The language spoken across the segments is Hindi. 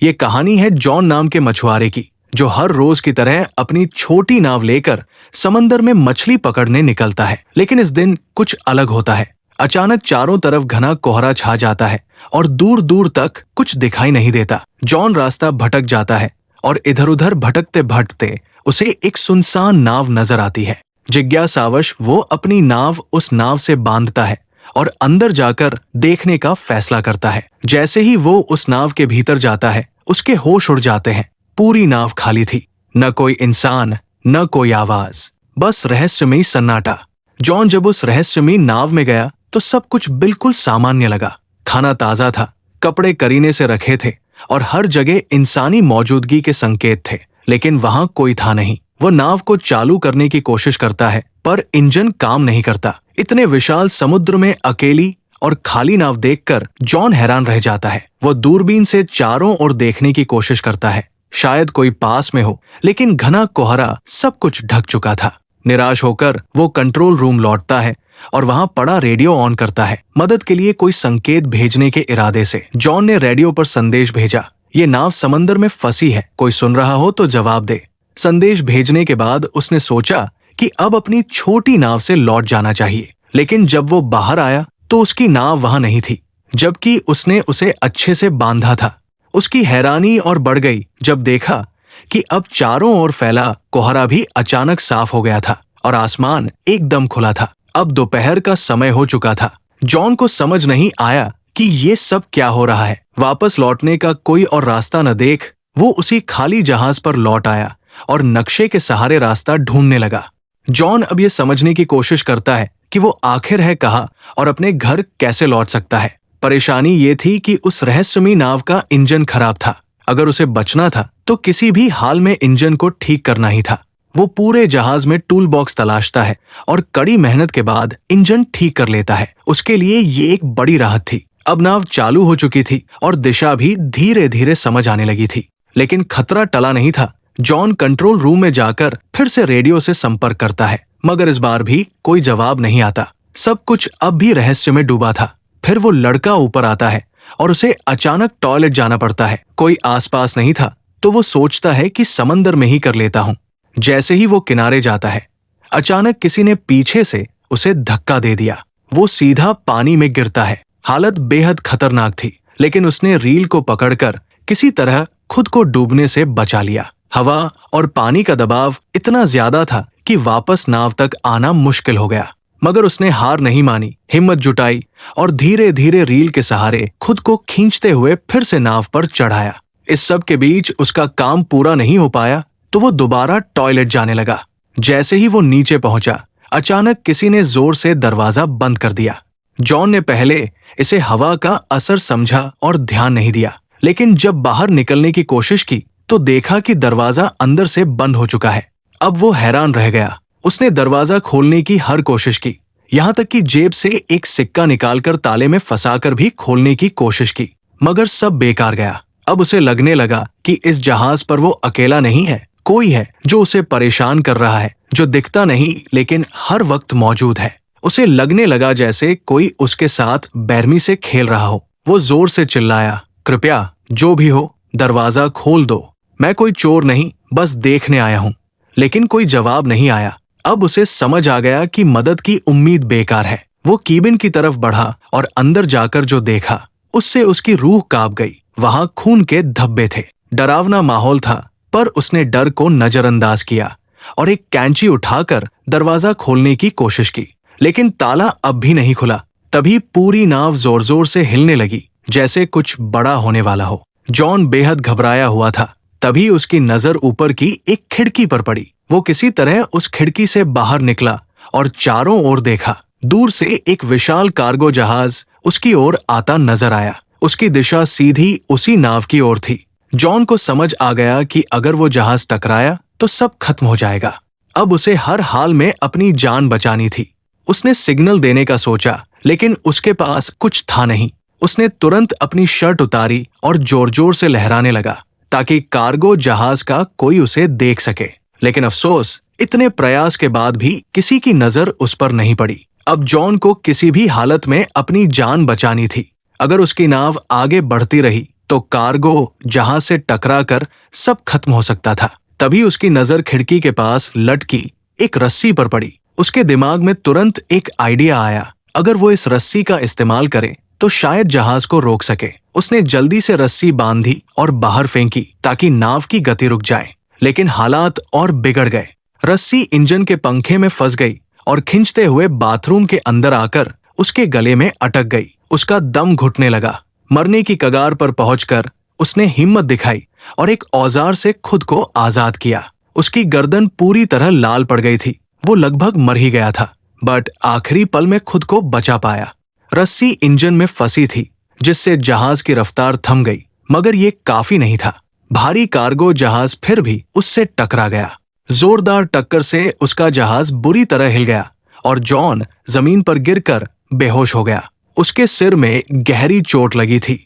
ये कहानी है जॉन नाम के मछुआरे की, जो हर रोज की तरह अपनी छोटी नाव लेकर समंदर में मछली पकड़ने निकलता है। लेकिन इस दिन कुछ अलग होता है। अचानक चारों तरफ घना कोहरा छा जाता है और दूर दूर तक कुछ दिखाई नहीं देता। जॉन रास्ता भटक जाता है और इधर उधर भटकते भटकते उसे एक सुनसान नाव नजर आती है। जिज्ञासावश वो अपनी नाव उस नाव से बांधता है और अंदर जाकर देखने का फैसला करता है। जैसे ही वो उस नाव के भीतर जाता है, उसके होश उड़ जाते हैं। पूरी नाव खाली थी, न कोई इंसान, न कोई आवाज, बस रहस्यमयी सन्नाटा। जॉन जब उस रहस्यमयी नाव में गया तो सब कुछ बिल्कुल सामान्य लगा। खाना ताजा था, कपड़े करीने से रखे थे और हर जगह इंसानी मौजूदगी के संकेत थे। लेकिन वहां कोई था नहीं। वो नाव को चालू करने की कोशिश करता है, पर इंजन काम नहीं करता। इतने विशाल समुद्र में अकेली और खाली नाव देखकर जॉन हैरान रह जाता है। वो दूरबीन से चारों ओर देखने की कोशिश करता है, शायद कोई पास में हो, लेकिन घना कोहरा सब कुछ ढक चुका था। निराश होकर वो कंट्रोल रूम लौटता है और वहां पड़ा रेडियो ऑन करता है, मदद के लिए कोई संकेत भेजने के इरादे से। जॉन ने रेडियो पर संदेश भेजा, ये नाव समंदर में फंसी है, कोई सुन रहा हो तो जवाब दे। संदेश भेजने के बाद उसने सोचा कि अब अपनी छोटी नाव से लौट जाना चाहिए। लेकिन जब वो बाहर आया तो उसकी नाव वहां नहीं थी, जबकि उसने उसे अच्छे से बांधा था। उसकी हैरानी और बढ़ गई जब देखा कि अब चारों ओर फैला कोहरा भी अचानक साफ हो गया था और आसमान एकदम खुला था। अब दोपहर का समय हो चुका था। जॉन को समझ नहीं आया कि ये सब क्या हो रहा है। वापस लौटने का कोई और रास्ता न देख वो उसी खाली जहाज पर लौट आया और नक्शे के सहारे रास्ता ढूंढने लगा। जॉन अब ये समझने की कोशिश करता है कि वो आखिर है कहाँ और अपने घर कैसे लौट सकता है। परेशानी ये थी कि उस रहस्यमयी नाव का इंजन खराब था। अगर उसे बचना था तो किसी भी हाल में इंजन को ठीक करना ही था। वो पूरे जहाज में टूल बॉक्स तलाशता है और कड़ी मेहनत के बाद इंजन ठीक कर लेता है। उसके लिए ये एक बड़ी राहत थी। अब नाव चालू हो चुकी थी और दिशा भी धीरे धीरे समझ आने लगी थी। लेकिन खतरा टला नहीं था। जॉन कंट्रोल रूम में जाकर फिर से रेडियो से संपर्क करता है, मगर इस बार भी कोई जवाब नहीं आता। सब कुछ अब भी रहस्य में डूबा था। फिर वो लड़का ऊपर आता है और उसे अचानक टॉयलेट जाना पड़ता है। कोई आसपास नहीं था तो वो सोचता है कि समंदर में ही कर लेता हूँ। जैसे ही वो किनारे जाता है, अचानक किसी ने पीछे से उसे धक्का दे दिया। वो सीधा पानी में गिरता है। हालत बेहद खतरनाक थी, लेकिन उसने रील को पकड़कर किसी तरह खुद को डूबने से बचा लिया। हवा और पानी का दबाव इतना ज्यादा था कि वापस नाव तक आना मुश्किल हो गया, मगर उसने हार नहीं मानी, हिम्मत जुटाई और धीरे धीरे रील के सहारे खुद को खींचते हुए फिर से नाव पर चढ़ाया। इस सब के बीच उसका काम पूरा नहीं हो पाया तो वो दोबारा टॉयलेट जाने लगा। जैसे ही वो नीचे पहुंचा, अचानक किसी ने जोर से दरवाजा बंद कर दिया। जॉन ने पहले इसे हवा का असर समझा और ध्यान नहीं दिया, लेकिन जब बाहर निकलने की कोशिश की तो देखा कि दरवाजा अंदर से बंद हो चुका है। अब वो हैरान रह गया। उसने दरवाजा खोलने की हर कोशिश की, यहाँ तक कि जेब से एक सिक्का निकालकर ताले में फंसाकर भी खोलने की कोशिश की, मगर सब बेकार गया। अब उसे लगने लगा कि इस जहाज पर वो अकेला नहीं है, कोई है जो उसे परेशान कर रहा है, जो दिखता नहीं लेकिन हर वक्त मौजूद है। उसे लगने लगा जैसे कोई उसके साथ बेरहमी से खेल रहा हो। वो जोर से चिल्लाया, कृपया जो भी हो दरवाजा खोल दो, मैं कोई चोर नहीं, बस देखने आया हूँ। लेकिन कोई जवाब नहीं आया। अब उसे समझ आ गया कि मदद की उम्मीद बेकार है। वो कीबिन की तरफ बढ़ा और अंदर जाकर जो देखा उससे उसकी रूह कांप गई। वहां खून के धब्बे थे। डरावना माहौल था, पर उसने डर को नजरअंदाज किया और एक कैंची उठाकर दरवाजा खोलने की कोशिश की, लेकिन ताला अब भी नहीं खुला। तभी पूरी नाव जोर जोर से हिलने लगी, जैसे कुछ बड़ा होने वाला हो। जॉन बेहद घबराया हुआ था। तभी उसकी नजर ऊपर की एक खिड़की पर पड़ी। वो किसी तरह उस खिड़की से बाहर निकला और चारों ओर देखा। दूर से एक विशाल कार्गो जहाज उसकी ओर आता नजर आया। उसकी दिशा सीधी उसी नाव की ओर थी। जॉन को समझ आ गया कि अगर वो जहाज टकराया तो सब खत्म हो जाएगा। अब उसे हर हाल में अपनी जान बचानी थी। उसने सिग्नल देने का सोचा, लेकिन उसके पास कुछ था नहीं। उसने तुरंत अपनी शर्ट उतारी और जोर जोर से लहराने लगा ताकि कार्गो जहाज का कोई उसे देख सके। लेकिन अफसोस, इतने प्रयास के बाद भी किसी की नजर उस पर नहीं पड़ी। अब जॉन को किसी भी हालत में अपनी जान बचानी थी। अगर उसकी नाव आगे बढ़ती रही तो कार्गो जहाज से टकराकर सब खत्म हो सकता था। तभी उसकी नजर खिड़की के पास लटकी एक रस्सी पर पड़ी। उसके दिमाग में तुरंत एक आइडिया आया, अगर वो इस रस्सी का इस्तेमाल करे तो शायद जहाज को रोक सके। उसने जल्दी से रस्सी बांधी और बाहर फेंकी ताकि नाव की गति रुक जाए, लेकिन हालात और बिगड़ गए। रस्सी इंजन के पंखे में फंस गई और खींचते हुए बाथरूम के अंदर आकर उसके गले में अटक गई। उसका दम घुटने लगा। मरने की कगार पर पहुंचकर उसने हिम्मत दिखाई और एक औजार से खुद को आजाद किया। उसकी गर्दन पूरी तरह लाल पड़ गई थी। वो लगभग मर ही गया था, बट आखिरी पल में खुद को बचा पाया। रस्सी इंजन में फंसी थी, जिससे जहाज की रफ्तार थम गई, मगर ये काफी नहीं था। भारी कार्गो जहाज फिर भी उससे टकरा गया। जोरदार टक्कर से उसका जहाज बुरी तरह हिल गया और जॉन जमीन पर गिरकर बेहोश हो गया। उसके सिर में गहरी चोट लगी थी।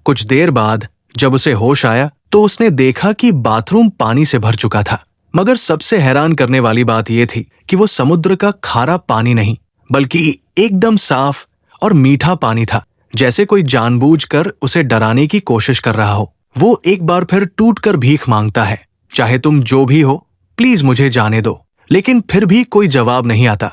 कुछ देर बाद जब उसे होश आया तो उसने देखा कि बाथरूम पानी से भर चुका था, मगर सबसे हैरान करने वाली बात यह थी कि वो समुद्र का खारा पानी नहीं, बल्कि एकदम साफ और मीठा पानी था, जैसे कोई जानबूझकर उसे डराने की कोशिश कर रहा हो। वो एक बार फिर टूटकर भीख मांगता है, चाहे तुम जो भी हो, प्लीज मुझे जाने दो। लेकिन फिर भी कोई जवाब नहीं आता।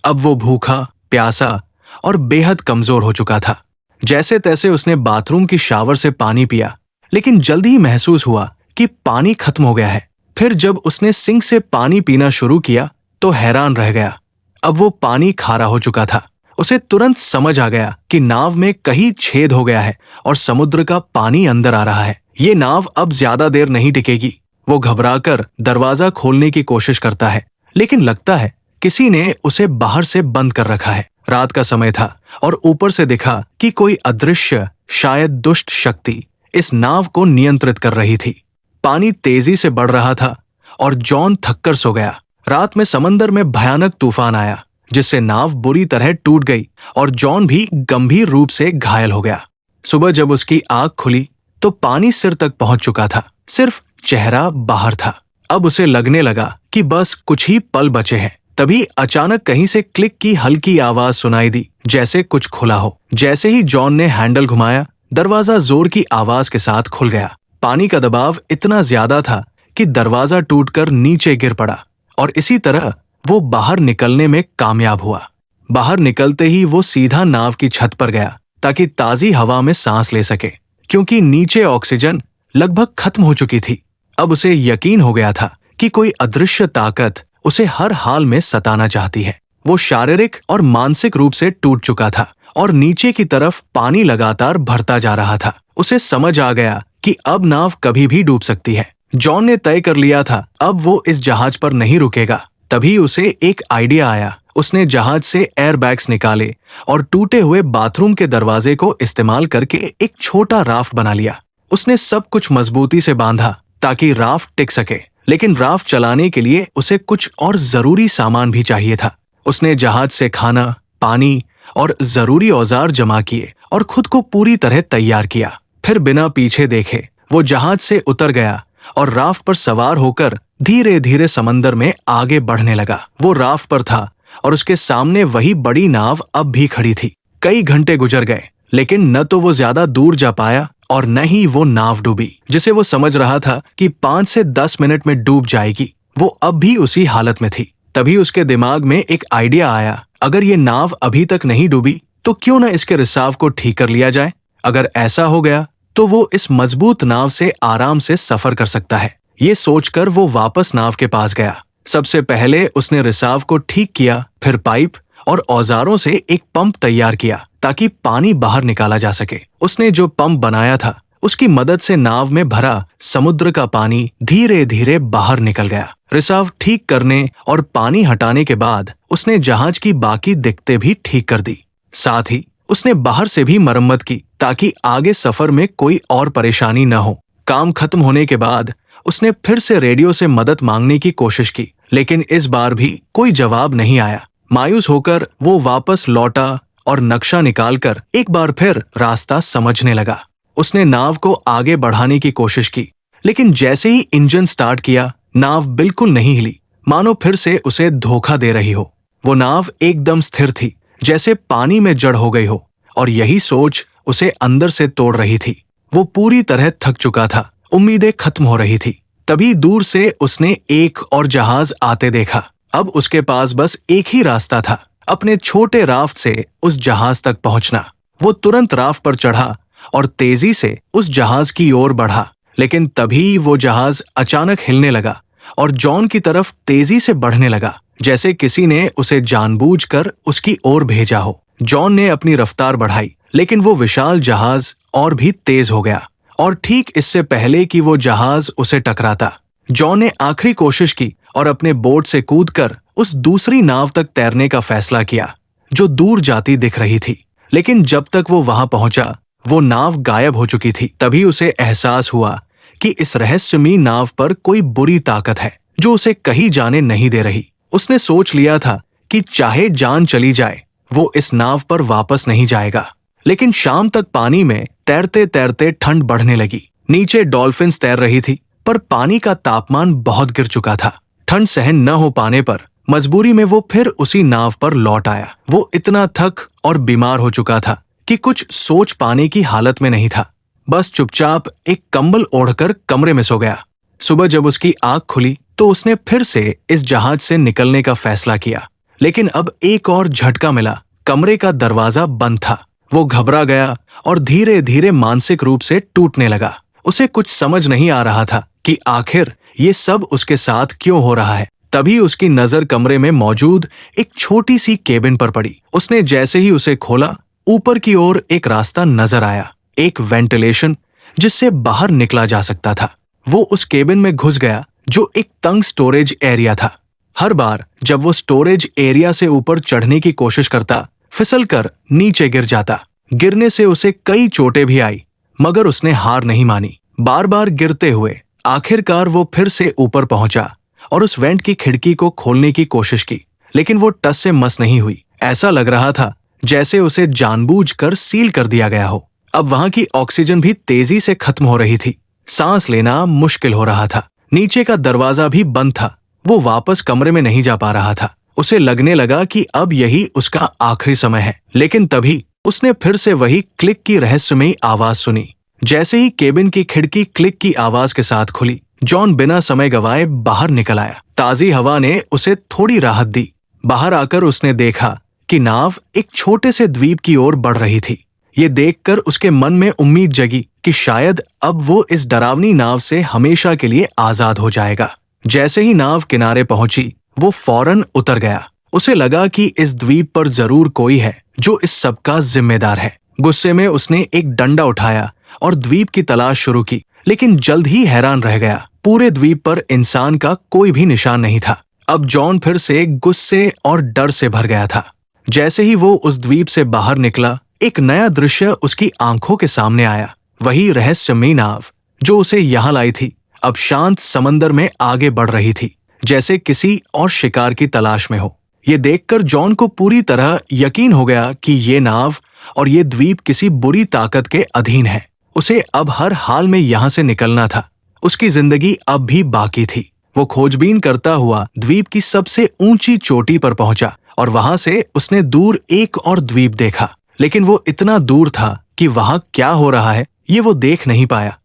अब वो भूखा, प्यासा और बेहद कमजोर हो चुका था। जैसे तैसे उसने बाथरूम की शावर से पानी पिया, लेकिन जल्दी ही महसूस हुआ कि पानी खत्म हो गया है। फिर जब उसने सिंक से पानी पीना शुरू किया तो हैरान रह गया। अब वो पानी खारा हो चुका था। उसे तुरंत समझ आ गया कि नाव में कहीं छेद हो गया है और समुद्र का पानी अंदर आ रहा है। ये नाव अब ज्यादा देर नहीं टिकेगी। वो घबराकर दरवाजा खोलने की कोशिश करता है, लेकिन लगता है किसी ने उसे बाहर से बंद कर रखा है। रात का समय था और ऊपर से दिखा कि कोई अदृश्य, शायद दुष्ट शक्ति इस नाव को नियंत्रित कर रही थी। पानी तेजी से बढ़ रहा था और जॉन थककर सो गया। रात में समंदर में भयानक तूफान आया, जिससे नाव बुरी तरह टूट गई और जॉन भी गंभीर रूप से घायल हो गया। सुबह जब उसकी आंख खुली तो पानी सिर तक पहुंच चुका था, सिर्फ चेहरा बाहर था। अब उसे लगने लगा कि बस कुछ ही पल बचे हैं। तभी अचानक कहीं से क्लिक की हल्की आवाज सुनाई दी, जैसे कुछ खुला हो। जैसे ही जॉन ने हैंडल घुमाया, दरवाजा जोर की आवाज के साथ खुल गया। पानी का दबाव इतना ज्यादा था कि दरवाजा टूटकर नीचे गिर पड़ा और इसी तरह वो बाहर निकलने में कामयाब हुआ। बाहर निकलते ही वो सीधा नाव की छत पर गया ताकि ताजी हवा में सांस ले सके, क्योंकि नीचे ऑक्सीजन लगभग खत्म हो चुकी थी। अब उसे यकीन हो गया था कि कोई अदृश्य ताकत उसे हर हाल में सताना चाहती है। वो शारीरिक और मानसिक रूप से टूट चुका था और नीचे की तरफ पानी लगातार भरता जा रहा था। उसे समझ आ गया कि अब नाव कभी भी डूब सकती है। जॉन ने तय कर लिया था अब वो इस जहाज पर नहीं रुकेगा। तभी उसे एक आइडिया आया। उसने जहाज से एयरबैग्स निकाले और टूटे हुए बाथरूम के दरवाजे को इस्तेमाल करके एक छोटा राफ्ट बना लिया। उसने सब कुछ मजबूती से बांधा ताकि राफ्ट टिक सके, लेकिन राफ्ट चलाने के लिए उसे कुछ और जरूरी सामान भी चाहिए था। उसने जहाज से खाना, पानी और जरूरी औजार जमा किए और खुद को पूरी तरह तैयार किया। फिर बिना पीछे देखे वो जहाज से उतर गया और राफ्ट पर सवार होकर धीरे धीरे समंदर में आगे बढ़ने लगा। वो राफ्ट पर था और उसके सामने वही बड़ी नाव अब भी खड़ी थी। कई घंटे गुजर गए, लेकिन न तो वो ज्यादा दूर जा पाया और न ही वो नाव डूबी, जिसे वो समझ रहा था कि 5 से 10 मिनट में डूब जाएगी। वो अब भी उसी हालत में थी। तभी उसके दिमाग में एक आइडिया आया, अगर ये नाव अभी तक नहीं डूबी तो क्यों न इसके रिसाव को ठीक कर लिया जाए। अगर ऐसा हो गया तो वो इस मजबूत नाव से आराम से सफर कर सकता है। ये सोचकर वो वापस नाव के पास गया। सबसे पहले उसने रिसाव को ठीक किया, फिर पाइप और औजारों से एक पंप तैयार किया ताकि पानी बाहर निकाला जा सके। उसने जो पंप बनाया था उसकी मदद से नाव में भरा समुद्र का पानी धीरे धीरे बाहर निकल गया। रिसाव ठीक करने और पानी हटाने के बाद उसने जहाज की बाकी दिक्कतें भी ठीक कर दी। साथ ही उसने बाहर से भी मरम्मत की ताकि आगे सफर में कोई और परेशानी न हो। काम खत्म होने के बाद उसने फिर से रेडियो से मदद मांगने की कोशिश की, लेकिन इस बार भी कोई जवाब नहीं आया। मायूस होकर वो वापस लौटा और नक्शा निकालकर एक बार फिर रास्ता समझने लगा। उसने नाव को आगे बढ़ाने की कोशिश की, लेकिन जैसे ही इंजन स्टार्ट किया, नाव बिल्कुल नहीं हिली, मानो फिर से उसे धोखा दे रही हो। वो नाव एकदम स्थिर थी, जैसे पानी में जड़ हो गई हो, और यही सोच उसे अंदर से तोड़ रही थी। वो पूरी तरह थक चुका था, उम्मीदें खत्म हो रही थी। तभी दूर से उसने एक और जहाज आते देखा। अब उसके पास बस एक ही रास्ता था, अपने छोटे राफ्ट से उस जहाज तक पहुंचना। वो तुरंत राफ्ट पर चढ़ा और तेजी से उस जहाज की ओर बढ़ा। लेकिन तभी वो जहाज अचानक हिलने लगा और जॉन की तरफ तेजी से बढ़ने लगा, जैसे किसी ने उसे जानबूझकर उसकी ओर भेजा हो। जॉन ने अपनी रफ्तार बढ़ाई, लेकिन वो विशाल जहाज और भी तेज हो गया और ठीक इससे पहले कि वो जहाज उसे टकराता, जॉन ने आखिरी कोशिश की और अपने बोट से कूदकर उस दूसरी नाव तक तैरने का फैसला किया जो दूर जाती दिख रही थी। लेकिन जब तक वो वहां पहुंचा, वो नाव गायब हो चुकी थी। तभी उसे एहसास हुआ कि इस रहस्यमयी नाव पर कोई बुरी ताकत है जो उसे कहीं जाने नहीं दे रही। उसने सोच लिया था कि चाहे जान चली जाए, वो इस नाव पर वापस नहीं जाएगा। लेकिन शाम तक पानी में तैरते तैरते ठंड बढ़ने लगी। नीचे डॉल्फिन्स तैर रही थी, पर पानी का तापमान बहुत गिर चुका था। ठंड सहन न हो पाने पर मजबूरी में वो फिर उसी नाव पर लौट आया। वो इतना थक और बीमार हो चुका था कि कुछ सोच पाने की हालत में नहीं था। बस चुपचाप एक कंबल ओढ़कर कमरे में सो गया। सुबह जब उसकी आंख खुली तो उसने फिर से इस जहाज से निकलने का फैसला किया। लेकिन अब एक और झटका मिला। कमरे का दरवाजा बंद था। वो घबरा गया और धीरे धीरे मानसिक रूप से टूटने लगा। उसे कुछ समझ नहीं आ रहा था कि आखिर ये सब उसके साथ क्यों हो रहा है। तभी उसकी नजर कमरे में मौजूद एक छोटी सी केबिन पर पड़ी। उसने जैसे ही उसे खोला, ऊपर की ओर एक रास्ता नजर आया, एक वेंटिलेशन जिससे बाहर निकला जा सकता था। वो उस केबिन में घुस गया जो एक तंग स्टोरेज एरिया था। हर बार जब वो स्टोरेज एरिया से ऊपर चढ़ने की कोशिश करता, फिसलकर नीचे गिर जाता। गिरने से उसे कई चोटें भी आई, मगर उसने हार नहीं मानी। बार बार गिरते हुए आखिरकार वो फिर से ऊपर पहुंचा और उस वेंट की खिड़की को खोलने की कोशिश की। लेकिन वो टस से मस नहीं हुई। ऐसा लग रहा था जैसे उसे जानबूझकर सील कर दिया गया हो। अब वहां की ऑक्सीजन भी तेजी से खत्म हो रही थी। सांस लेना मुश्किल हो रहा था। नीचे का दरवाजा भी बंद था। वो वापस कमरे में नहीं जा पा रहा था। उसे लगने लगा कि अब यही उसका आखिरी समय है। लेकिन तभी उसने फिर से वही क्लिक की रहस्यमयी आवाज सुनी। जैसे ही केबिन की खिड़की क्लिक की आवाज के साथ खुली, जॉन बिना समय गवाए बाहर निकल आया। ताजी हवा ने उसे थोड़ी राहत दी। बाहर आकर उसने देखा कि नाव एक छोटे से द्वीप की ओर बढ़ रही थी। ये देखकर उसके मन में उम्मीद जगी कि शायद अब वो इस डरावनी नाव से हमेशा के लिए आजाद हो जाएगा। जैसे ही नाव किनारे पहुंची, वो फौरन उतर गया। उसे लगा कि इस द्वीप पर जरूर कोई है जो इस सब का जिम्मेदार है। गुस्से में उसने एक डंडा उठाया और द्वीप की तलाश शुरू की, लेकिन जल्द ही हैरान रह गया। पूरे द्वीप पर इंसान का कोई भी निशान नहीं था। अब जॉन फिर से गुस्से और डर से भर गया था। जैसे ही वो उस द्वीप से बाहर निकला, एक नया दृश्य उसकी आंखों के सामने आया। वही रहस्यमयी नाव जो उसे यहाँ लाई थी, अब शांत समंदर में आगे बढ़ रही थी, जैसे किसी और शिकार की तलाश में हो। ये देखकर जॉन को पूरी तरह यकीन हो गया कि ये नाव और ये द्वीप किसी बुरी ताकत के अधीन है। उसे अब हर हाल में यहाँ से निकलना था। उसकी जिंदगी अब भी बाकी थी। वो खोजबीन करता हुआ द्वीप की सबसे ऊंची चोटी पर पहुंचा और वहां से उसने दूर एक और द्वीप देखा। लेकिन वो इतना दूर था कि वहां क्या हो रहा है ये वो देख नहीं पाया।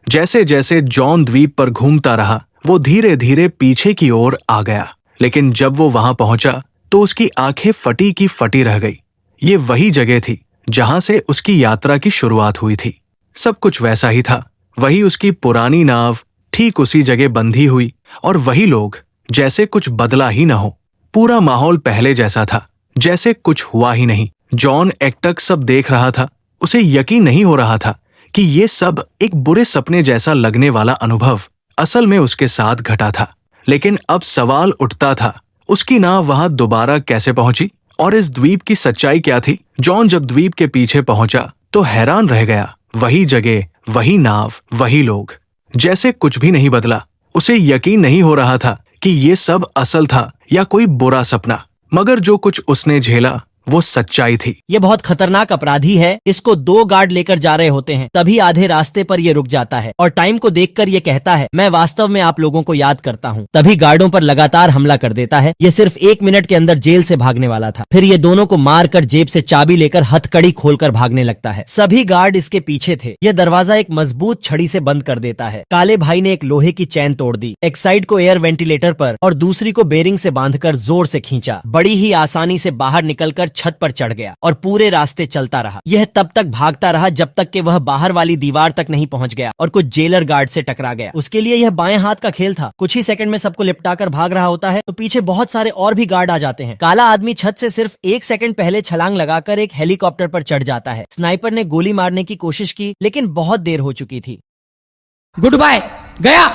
जैसे जैसे जॉन द्वीप पर घूमता रहा, वो धीरे धीरे पीछे की ओर आ गया। लेकिन जब वो वहां पहुंचा तो उसकी आंखें फटी की फटी रह गई। ये वही जगह थी जहां से उसकी यात्रा की शुरुआत हुई थी। सब कुछ वैसा ही था। वही उसकी पुरानी नाव ठीक उसी जगह बंधी हुई और वही लोग, जैसे कुछ बदला ही न हो। पूरा माहौल पहले जैसा था, जैसे कुछ हुआ ही नहीं। जॉन एकटक सब देख रहा था। उसे यकीन नहीं हो रहा था कि ये सब एक बुरे सपने जैसा लगने वाला अनुभव असल में उसके साथ घटा था। लेकिन अब सवाल उठता था, उसकी नाव वहां दोबारा कैसे पहुंची और इस द्वीप की सच्चाई क्या थी? जॉन जब द्वीप के पीछे पहुंचा तो हैरान रह गया। वही जगह, वही नाव, वही लोग, जैसे कुछ भी नहीं बदला। उसे यकीन नहीं हो रहा था कि ये सब असल था या कोई बुरा सपना। मगर जो कुछ उसने झेला वो सच्चाई थी। ये बहुत खतरनाक अपराधी है। इसको 2 गार्ड लेकर जा रहे होते हैं, तभी आधे रास्ते पर ये रुक जाता है और टाइम को देखकर ये कहता है, मैं वास्तव में आप लोगों को याद करता हूँ। तभी गार्डों पर लगातार हमला कर देता है। ये सिर्फ 1 मिनट के अंदर जेल से भागने वाला था। फिर ये दोनों को मारकर जेब से चाबी लेकर हथकड़ी खोलकर भागने लगता है। सभी गार्ड इसके पीछे थे। यह दरवाजा एक मजबूत छड़ी से बंद कर देता है। काले भाई ने एक लोहे की चैन तोड़ दी, एक साइड को एयर वेंटिलेटर पर और दूसरी को बेरिंग से बांधकर जोर से खींचा। बड़ी ही आसानी से बाहर निकलकर छत पर चढ़ गया और पूरे रास्ते चलता रहा। यह तब तक भागता रहा जब तक कि वह बाहर वाली दीवार तक नहीं पहुंच गया और कुछ जेलर गार्ड से टकरा गया। उसके लिए यह बाएं हाथ का खेल था। कुछ ही सेकंड में सबको लिपटाकर भाग रहा होता है तो पीछे बहुत सारे और भी गार्ड आ जाते हैं। काला आदमी छत से सिर्फ 1 सेकंड पहले छलांग लगाकर एक हेलीकॉप्टर पर चढ़ जाता है। स्नाइपर ने गोली मारने की कोशिश की लेकिन बहुत देर हो चुकी थी। गुड बाय, गया।